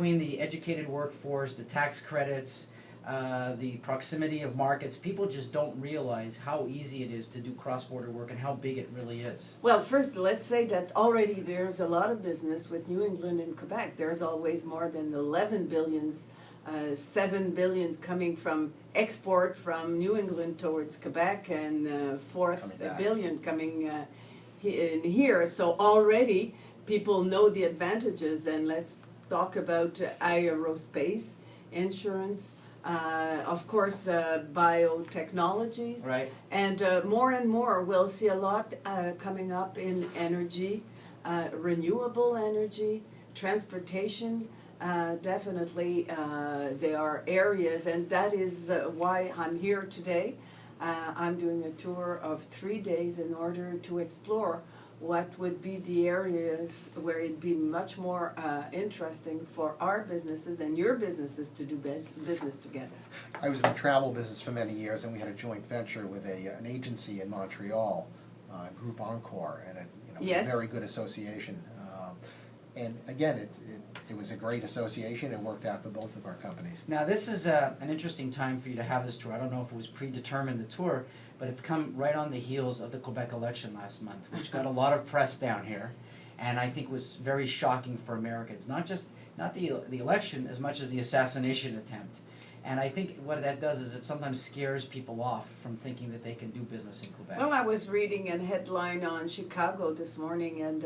between the educated workforce, the tax credits, the proximity of markets, people just don't realize how easy it is to do cross-border work and how big it really is. Well, first, let's say that already there's a lot of business with New England and Quebec. There's always more than 11 billions, 7 billions coming from export from New England towards Quebec, and 4 billion coming in here. So already people know the advantages, and let's talk about aerospace, insurance, of course, biotechnologies, Right. and more we'll see a lot coming up in energy, renewable energy, transportation. Definitely there are areas, and that is why I'm here today. I'm doing a tour of 3 days in order to explore what would be the areas where it'd be much more interesting for our businesses and your businesses to do business together. I was in the travel business for many years, and we had a joint venture with an agency in Montreal, Group Encore, and Yes. a very good association. And again, it was a great association. It worked out for both of our companies. Now this is an interesting time for you to have this tour. I don't know if it was predetermined, the tour, but it's come right on the heels of the Quebec election last month, which got a lot of press down here, and I think was very shocking for Americans. Not the election as much as the assassination attempt. And I think what that does is it sometimes scares people off from thinking that they can do business in Quebec. Well, I was reading a headline on Chicago this morning, and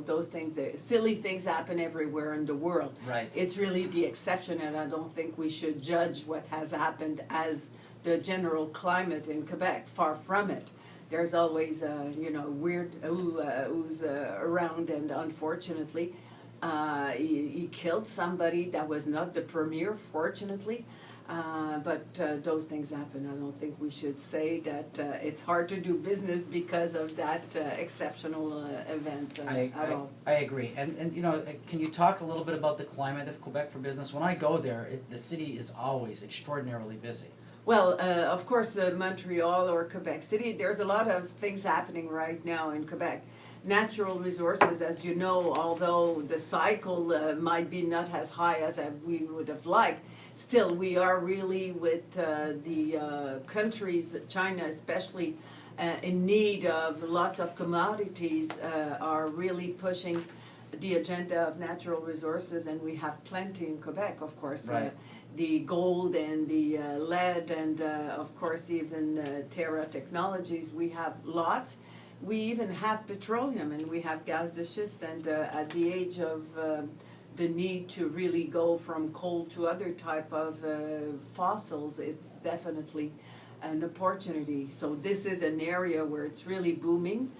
those things, silly things happen everywhere in the world. Right. It's really the exception, and I don't think we should judge what has happened as the general climate in Quebec. Far from it. There's always, weird who's around, and unfortunately, he killed somebody that was not the premier, fortunately. But those things happen. I don't think we should say that it's hard to do business because of that exceptional event at all. I agree. And can you talk a little bit about the climate of Quebec for business? When I go there, the city is always extraordinarily busy. Well, of course, Montreal or Quebec City, there's a lot of things happening right now in Quebec. Natural resources, as you know, although the cycle might be not as high as we would have liked, still we are really with the countries, China especially, in need of lots of commodities, are really pushing the agenda of natural resources, and we have plenty in Quebec, of course. Right. The gold and the lead, and of course even Terra Technologies, we have lots. We even have petroleum, and we have gaz de schist, and at the age of the need to really go from coal to other type of fossils, it's definitely an opportunity. So this is an area where it's really booming.